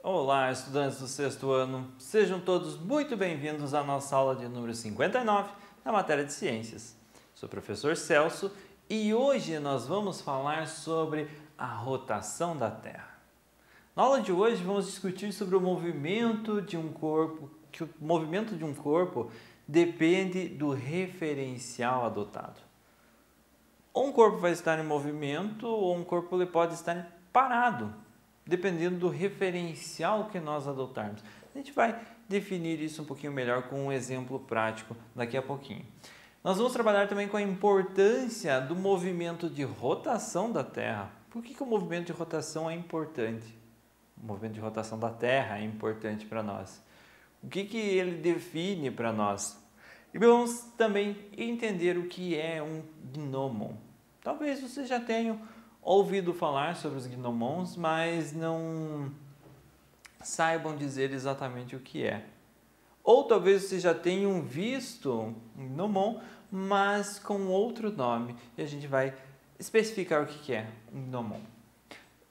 Olá, estudantes do sexto ano, sejam todos muito bem-vindos à nossa aula de número 59 na matéria de Ciências. Sou o professor Celso e hoje nós vamos falar sobre a rotação da Terra. Na aula de hoje vamos discutir sobre o movimento de um corpo, que o movimento de um corpo depende do referencial adotado. Ou um corpo vai estar em movimento ou um corpo ele pode estar parado, dependendo do referencial que nós adotarmos. A gente vai definir isso um pouquinho melhor com um exemplo prático daqui a pouquinho. Nós vamos trabalhar também com a importância do movimento de rotação da Terra. Por que o movimento de rotação é importante? O movimento de rotação da Terra é importante para nós. O que ele define para nós? E vamos também entender o que é um gnomon. Talvez você já tenha ouvido falar sobre os gnomons, mas não saibam dizer exatamente o que é. Ou talvez vocês já tenham visto um gnomon, mas com outro nome. E a gente vai especificar o que é um gnomon.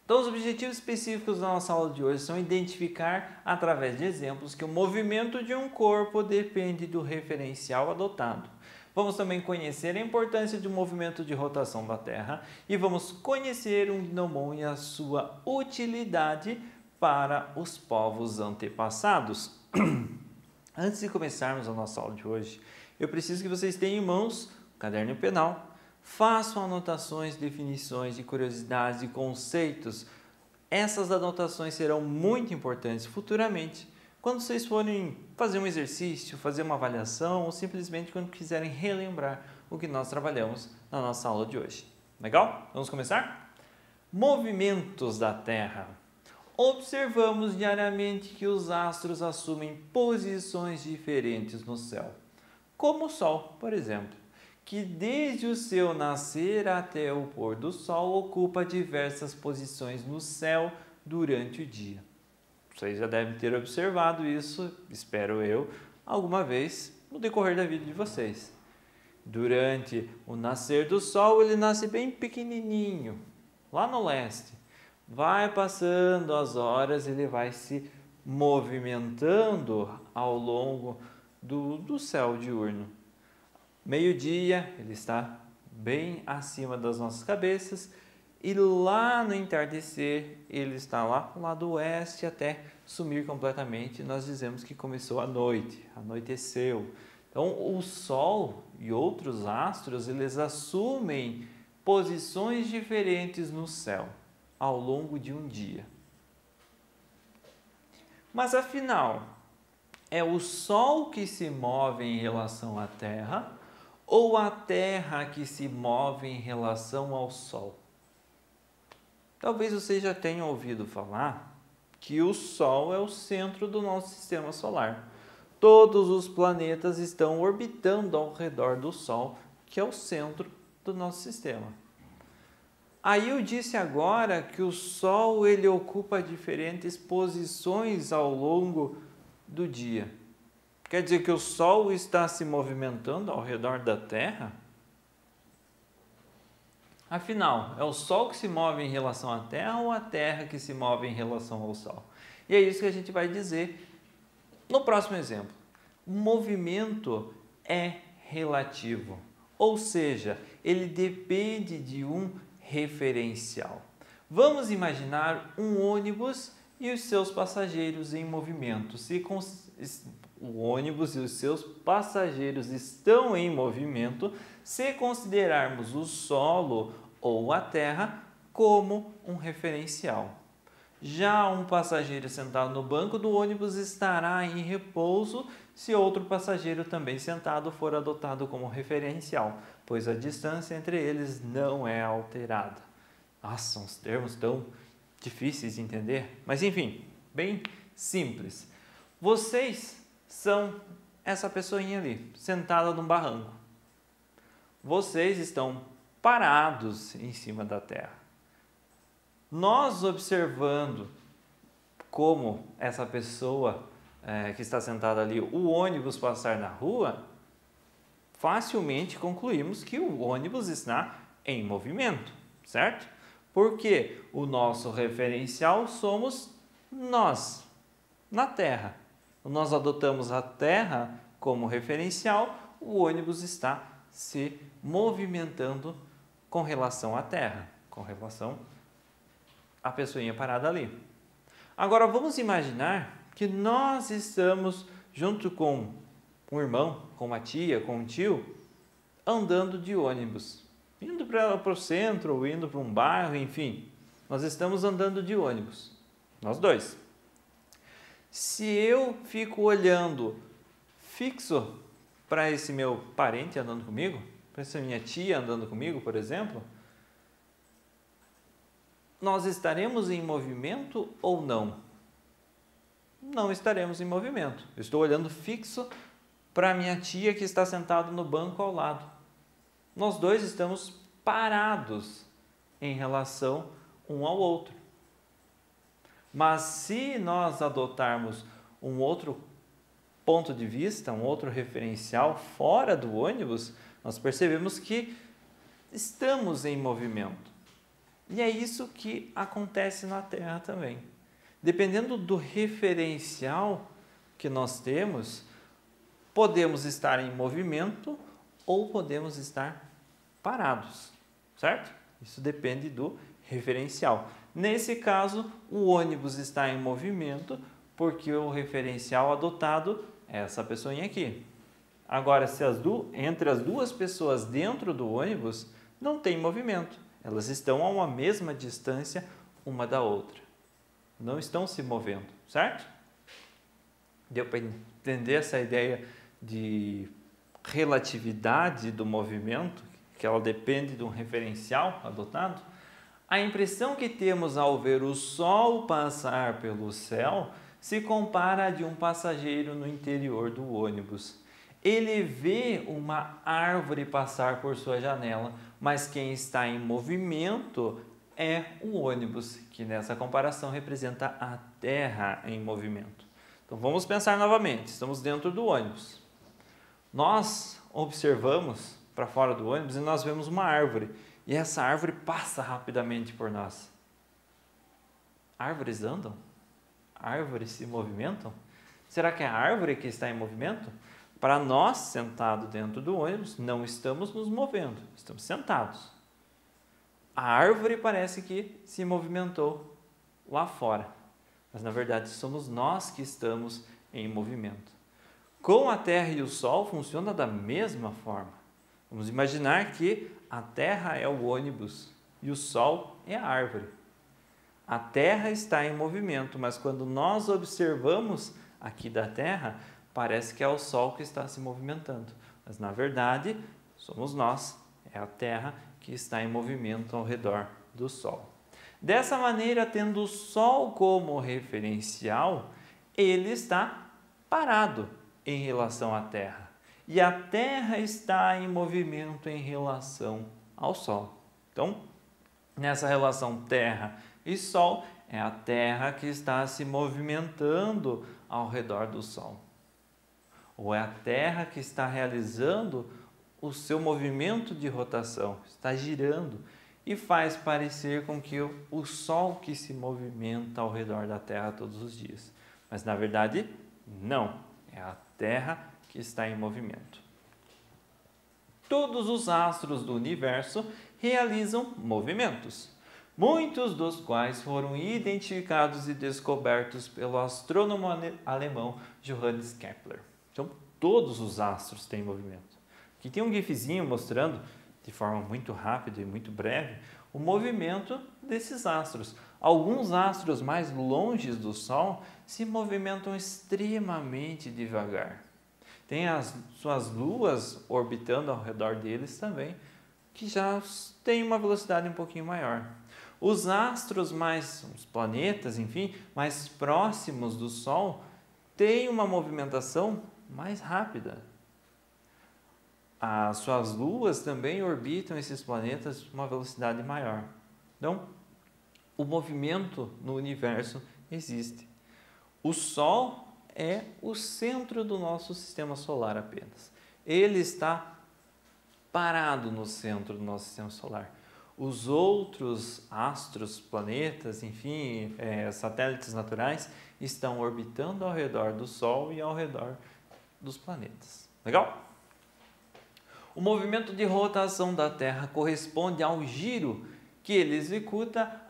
Então, os objetivos específicos da nossa aula de hoje são identificar, através de exemplos, que o movimento de um corpo depende do referencial adotado. Vamos também conhecer a importância do movimento de rotação da Terra e vamos conhecer um gnomon e a sua utilidade para os povos antepassados. Antes de começarmos a nossa aula de hoje, eu preciso que vocês tenham em mãos um caderno e penal. Façam anotações, definições de curiosidades e conceitos. Essas anotações serão muito importantes futuramente, quando vocês forem fazer um exercício, fazer uma avaliação ou simplesmente quando quiserem relembrar o que nós trabalhamos na nossa aula de hoje. Legal? Vamos começar? Movimentos da Terra. Observamos diariamente que os astros assumem posições diferentes no céu, como o Sol, por exemplo, que desde o seu nascer até o pôr do Sol ocupa diversas posições no céu durante o dia. Vocês já devem ter observado isso, espero eu, alguma vez no decorrer da vida de vocês. Durante o nascer do Sol, ele nasce bem pequenininho, lá no leste. Vai passando as horas, ele vai se movimentando ao longo do céu diurno. Meio-dia, ele está bem acima das nossas cabeças. E lá no entardecer, ele está lá no lado oeste até sumir completamente. Nós dizemos que começou a noite, anoiteceu. Então, o Sol e outros astros, eles assumem posições diferentes no céu ao longo de um dia. Mas afinal, é o Sol que se move em relação à Terra ou a Terra que se move em relação ao Sol? Talvez vocês já tenham ouvido falar que o Sol é o centro do nosso sistema solar. Todos os planetas estão orbitando ao redor do Sol, que é o centro do nosso sistema. Aí eu disse agora que o Sol ele ocupa diferentes posições ao longo do dia. Quer dizer que o Sol está se movimentando ao redor da Terra? Afinal, é o Sol que se move em relação à Terra ou a Terra que se move em relação ao Sol? E é isso que a gente vai dizer no próximo exemplo. O movimento é relativo, ou seja, ele depende de um referencial. Vamos imaginar um ônibus e os seus passageiros em movimento. Se o ônibus e os seus passageiros estão em movimento, se considerarmos o solo ou a terra como um referencial. Já um passageiro sentado no banco do ônibus estará em repouso se outro passageiro também sentado for adotado como referencial, pois a distância entre eles não é alterada. Nossa, são uns termos tão difíceis de entender, mas enfim, bem simples. Vocês são essa pessoinha ali, sentada num barranco. Vocês estão parados em cima da terra. Nós observando como essa pessoa que está sentada ali, o ônibus passar na rua, facilmente concluímos que o ônibus está em movimento, certo? Porque o nosso referencial somos nós, na Terra. Nós adotamos a Terra como referencial, o ônibus está se movimentando com relação à Terra, com relação à pessoinha parada ali. Agora vamos imaginar que nós estamos junto com um irmão, com uma tia, com um tio, andando de ônibus, indo para o centro ou indo para um bairro, enfim. Nós estamos andando de ônibus, nós dois. Se eu fico olhando fixo para esse meu parente andando comigo, para essa minha tia andando comigo, por exemplo, nós estaremos em movimento ou não? Não estaremos em movimento. Eu estou olhando fixo para minha tia que está sentada no banco ao lado. Nós dois estamos parados em relação um ao outro. Mas se nós adotarmos um outro ponto de vista, um outro referencial fora do ônibus, nós percebemos que estamos em movimento. E é isso que acontece na Terra também. Dependendo do referencial que nós temos, podemos estar em movimento ou podemos estar parados, certo? Isso depende do referencial. Nesse caso, o ônibus está em movimento porque o referencial adotado é essa pessoinha aqui. Agora, se entre as duas pessoas dentro do ônibus não tem movimento, elas estão a uma mesma distância uma da outra. Não estão se movendo, certo? Deu para entender essa ideia de relatividade do movimento, que ela depende de um referencial adotado? A impressão que temos ao ver o Sol passar pelo céu se compara a de um passageiro no interior do ônibus. Ele vê uma árvore passar por sua janela, mas quem está em movimento é o ônibus, que nessa comparação representa a Terra em movimento. Então vamos pensar novamente, estamos dentro do ônibus. Nós observamos para fora do ônibus e nós vemos uma árvore, e essa árvore passa rapidamente por nós. Árvores andam? Árvores se movimentam? Será que é a árvore que está em movimento? Para nós, sentados dentro do ônibus, não estamos nos movendo, estamos sentados. A árvore parece que se movimentou lá fora, mas na verdade somos nós que estamos em movimento. Com a Terra e o Sol funciona da mesma forma. Vamos imaginar que a Terra é o ônibus e o Sol é a árvore. A Terra está em movimento, mas quando nós observamos aqui da Terra, parece que é o Sol que está se movimentando. Mas na verdade, somos nós, é a Terra que está em movimento ao redor do Sol. Dessa maneira, tendo o Sol como referencial, ele está parado em relação à Terra. E a Terra está em movimento em relação ao Sol. Então, nessa relação Terra e Sol, é a Terra que está se movimentando ao redor do Sol. Ou é a Terra que está realizando o seu movimento de rotação, está girando e faz parecer com que o Sol que se movimenta ao redor da Terra todos os dias. Mas na verdade, não, é a Terra que está em movimento. Todos os astros do universo realizam movimentos, muitos dos quais foram identificados e descobertos pelo astrônomo alemão Johannes Kepler. Então, todos os astros têm movimento. Aqui tem um gifzinho mostrando, de forma muito rápida e muito breve, o movimento desses astros. Alguns astros mais longe do Sol se movimentam extremamente devagar. Tem as suas luas orbitando ao redor deles também, que já têm uma velocidade um pouquinho maior. Os astros os planetas, enfim, mais próximos do Sol, têm uma movimentação mais rápida. As suas luas também orbitam esses planetas com uma velocidade maior. Então, o movimento no universo existe. O Sol é o centro do nosso sistema solar apenas. Ele está parado no centro do nosso sistema solar. Os outros astros, planetas, enfim, satélites naturais estão orbitando ao redor do Sol e ao redor dos planetas. Legal? O movimento de rotação da Terra corresponde ao giro que ela executa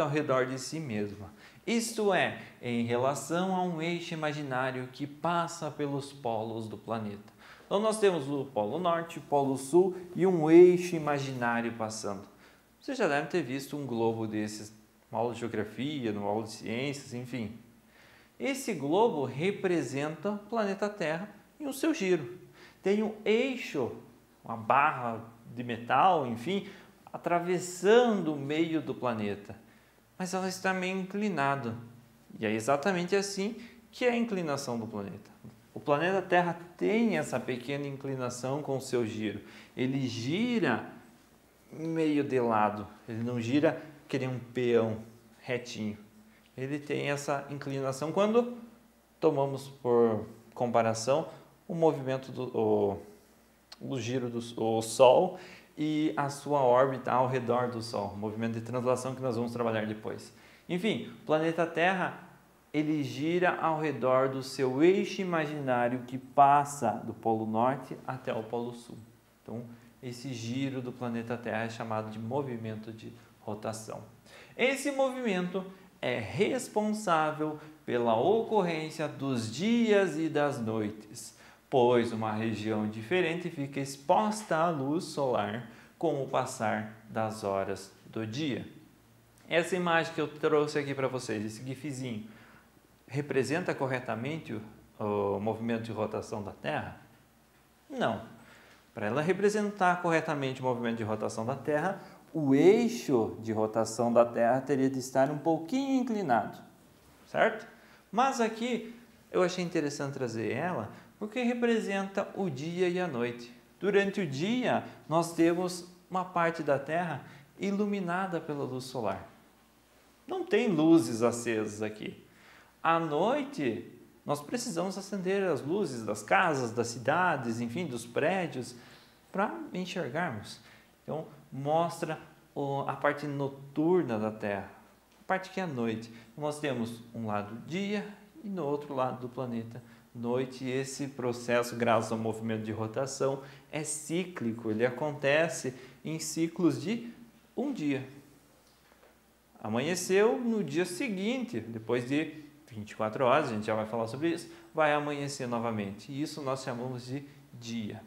ao redor de si mesma. Isto é, em relação a um eixo imaginário que passa pelos polos do planeta. Então nós temos o Polo Norte, o Polo Sul e um eixo imaginário passando. Você já deve ter visto um globo desses, na aula de geografia, na aula de ciências, enfim. Esse globo representa o planeta Terra e o seu giro. Tem um eixo, uma barra de metal, enfim, atravessando o meio do planeta. Mas ela está meio inclinada. E é exatamente assim que é a inclinação do planeta. O planeta Terra tem essa pequena inclinação com o seu giro. Ele gira meio de lado. Ele não gira que nem um peão retinho. Ele tem essa inclinação quando tomamos por comparação o movimento o giro do Sol e a sua órbita ao redor do Sol, o movimento de translação que nós vamos trabalhar depois. Enfim, o planeta Terra, ele gira ao redor do seu eixo imaginário que passa do Polo Norte até o Polo Sul. Então, esse giro do planeta Terra é chamado de movimento de rotação. Esse movimento é responsável pela ocorrência dos dias e das noites, pois uma região diferente fica exposta à luz solar com o passar das horas do dia. Essa imagem que eu trouxe aqui para vocês, esse gifzinho, representa corretamente o movimento de rotação da Terra? Não. Para ela representar corretamente o movimento de rotação da Terra, o eixo de rotação da Terra teria de estar um pouquinho inclinado, certo? Mas aqui eu achei interessante trazer ela porque representa o dia e a noite. Durante o dia, nós temos uma parte da Terra iluminada pela luz solar. Não tem luzes acesas aqui. À noite, nós precisamos acender as luzes das casas, das cidades, enfim, dos prédios, para enxergarmos. Então, mostra a parte noturna da Terra, a parte que é a noite. Nós temos um lado dia e no outro lado do planeta noite. E esse processo, graças ao movimento de rotação, é cíclico. Ele acontece em ciclos de um dia. Amanheceu no dia seguinte, depois de 24 horas, a gente já vai falar sobre isso, vai amanhecer novamente. E isso nós chamamos de dia.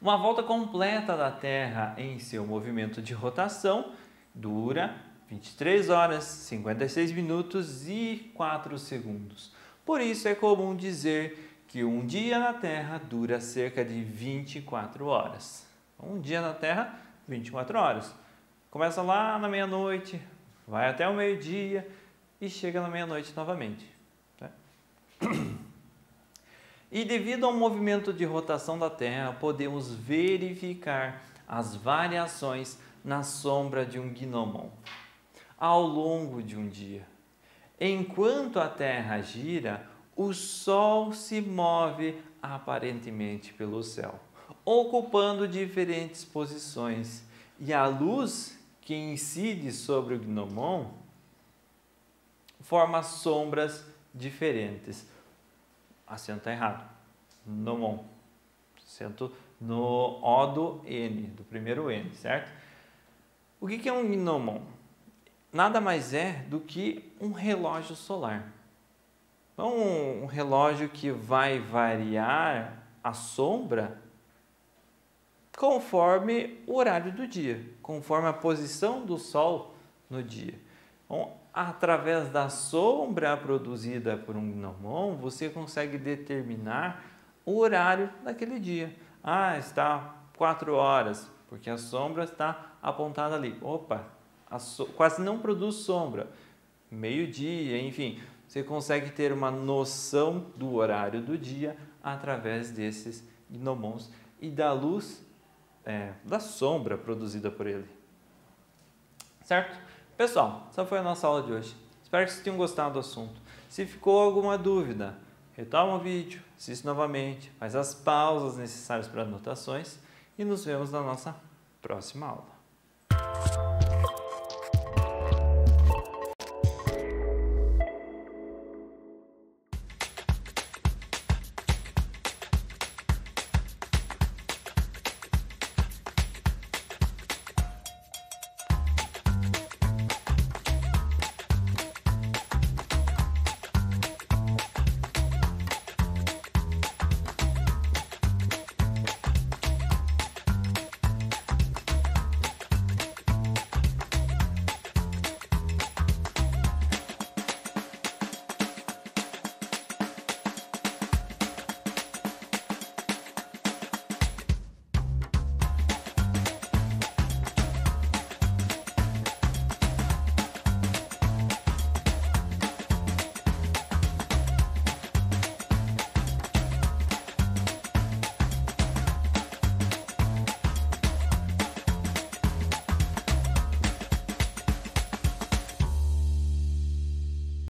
Uma volta completa da Terra em seu movimento de rotação dura 23 horas, 56 minutos e 4 segundos. Por isso é comum dizer que um dia na Terra dura cerca de 24 horas. Um dia na Terra, 24 horas. Começa lá na meia-noite, vai até o meio-dia e chega na meia-noite novamente. E devido ao movimento de rotação da Terra, podemos verificar as variações na sombra de um gnomon ao longo de um dia. Enquanto a Terra gira, o Sol se move aparentemente pelo céu, ocupando diferentes posições, e a luz que incide sobre o gnomon forma sombras diferentes. Acento está errado. Gnomon. Acento no O do N, do primeiro N, certo? O que é um gnomon? Nada mais é do que um relógio solar. Então, um relógio que vai variar a sombra conforme o horário do dia, conforme a posição do Sol no dia. Então, através da sombra produzida por um gnomon, você consegue determinar o horário daquele dia. Ah, está 4 horas, porque a sombra está apontada ali. Opa, quase não produz sombra. Meio-dia, enfim, você consegue ter uma noção do horário do dia através desses gnomons e da luz, da sombra produzida por ele. Certo? Pessoal, essa foi a nossa aula de hoje. Espero que vocês tenham gostado do assunto. Se ficou alguma dúvida, retoma o vídeo, assiste novamente, faz as pausas necessárias para anotações e nos vemos na nossa próxima aula.